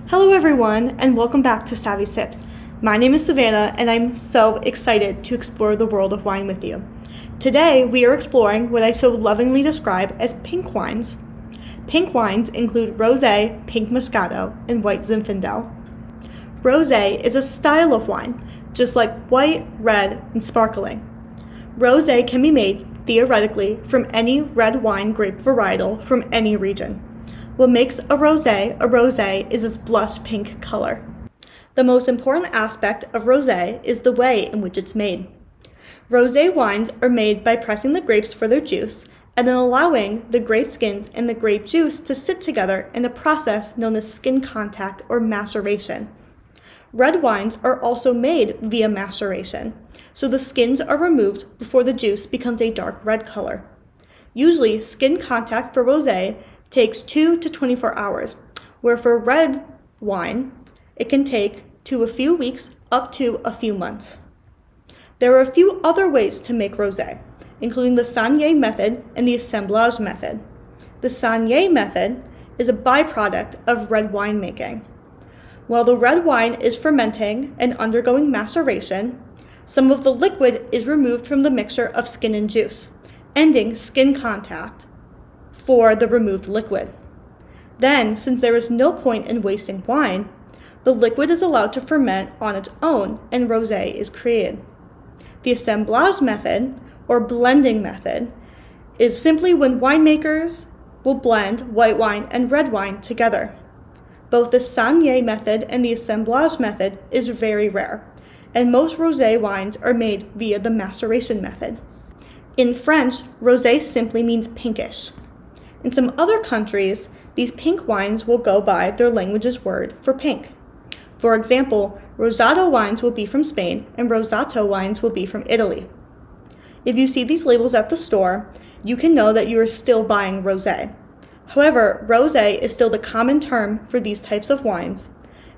Hello everyone, and welcome back to Savvy Sips. My name is Savannah, and I'm so excited to explore the world of wine with you. Today, we are exploring what I so lovingly describe as pink wines. Pink wines include Rosé, pink Moscato, and white Zinfandel. Rosé is a style of wine, just like white, red, and sparkling. Rosé can be made, theoretically, from any red wine grape varietal from any region. What makes a rosé is its blush pink color. The most important aspect of rosé is the way in which it's made. Rosé wines are made by pressing the grapes for their juice and then allowing the grape skins and the grape juice to sit together in a process known as skin contact or maceration. Red wines are also made via maceration, so the skins are removed before the juice becomes a dark red color. Usually, skin contact for rosé takes 2 to 24 hours, where for red wine, it can take to a few weeks up to a few months. There are a few other ways to make rosé, including the saignée method and the assemblage method. The saignée method is a byproduct of red wine making. While the red wine is fermenting and undergoing maceration, some of the liquid is removed from the mixture of skin and juice, ending skin contact for the removed liquid. Then, since there is no point in wasting wine, the liquid is allowed to ferment on its own and rosé is created. The assemblage method, or blending method, is simply when winemakers will blend white wine and red wine together. Both the saignée method and the assemblage method is very rare, and most rosé wines are made via the maceration method. In French, rosé simply means pinkish. In some other countries, these pink wines will go by their language's word for pink. For example, Rosado wines will be from Spain and Rosato wines will be from Italy. If you see these labels at the store, you can know that you are still buying rosé. However, rosé is still the common term for these types of wines,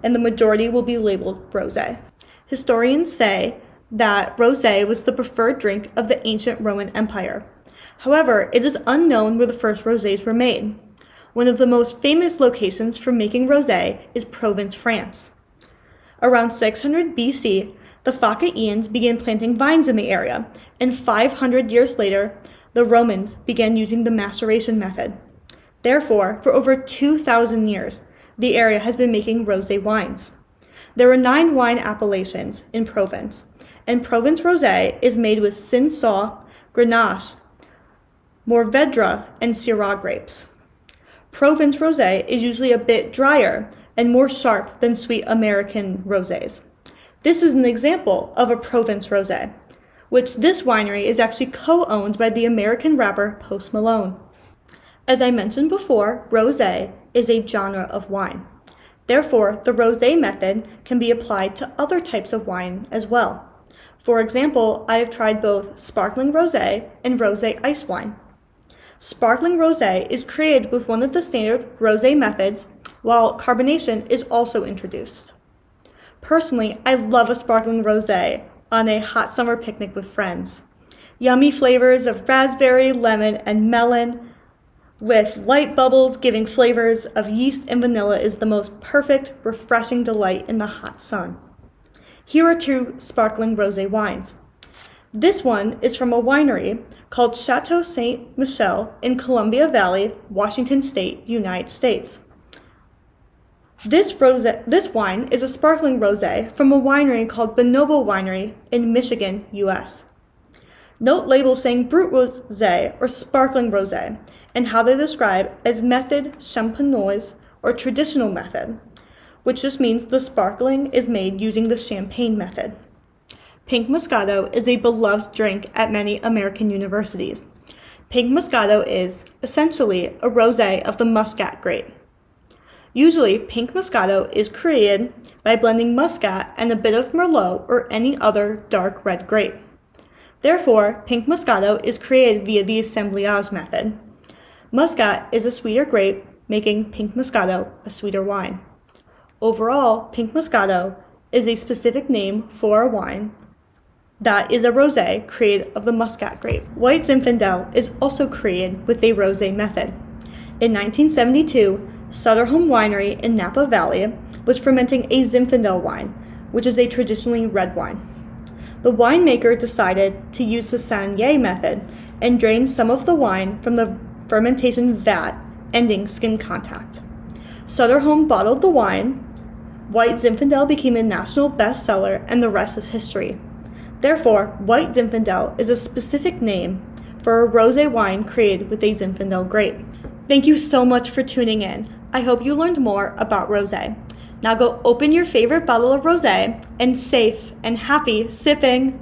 and the majority will be labeled rosé. Historians say that rosé was the preferred drink of the ancient Roman Empire. However, it is unknown where the first rosés were made. One of the most famous locations for making rosé is Provence, France. Around 600 BC, the Phocaeans began planting vines in the area, and 500 years later, the Romans began using the maceration method. Therefore, for over 2,000 years, the area has been making rosé wines. There are 9 wine appellations in Provence, and Provence rosé is made with Cinsault, Grenache, Mourvedre, and Syrah grapes. Provence rosé is usually a bit drier and more sharp than sweet American rosés. This is an example of a Provence rosé, which this winery is actually co-owned by the American rapper Post Malone. As I mentioned before, rosé is a genre of wine. Therefore, the rosé method can be applied to other types of wine as well. For example, I have tried both sparkling rosé and rosé ice wine. Sparkling rosé is created with one of the standard rosé methods, while carbonation is also introduced. Personally, I love a sparkling rosé on a hot summer picnic with friends. Yummy flavors of raspberry, lemon, and melon, with light bubbles giving flavors of yeast and vanilla is the most perfect, refreshing delight in the hot sun. Here are 2 sparkling rosé wines. This one is from a winery called Chateau Ste. Michelle in Columbia Valley, Washington State, United States. This wine is a sparkling rosé from a winery called Bonobo Winery in Michigan, U.S. Note labels saying Brut Rosé or sparkling rosé and how they describe as method champenoise or traditional method, which just means the sparkling is made using the champagne method. Pink Moscato is a beloved drink at many American universities. Pink Moscato is essentially a rosé of the Muscat grape. Usually, pink Moscato is created by blending Muscat and a bit of Merlot or any other dark red grape. Therefore, pink Moscato is created via the assemblage method. Muscat is a sweeter grape, making pink Moscato a sweeter wine. Overall, pink Moscato is a specific name for a wine that is a rosé created of the Muscat grape. White Zinfandel is also created with a rosé method. In 1972, Sutterholm Winery in Napa Valley was fermenting a Zinfandel wine, which is a traditionally red wine. The winemaker decided to use the Saignée method and drained some of the wine from the fermentation vat, ending skin contact. Sutterholm bottled the wine. White Zinfandel became a national bestseller, and the rest is history. Therefore, White Zinfandel is a specific name for a rosé wine created with a Zinfandel grape. Thank you so much for tuning in. I hope you learned more about rosé. Now go open your favorite bottle of rosé and safe and happy sipping.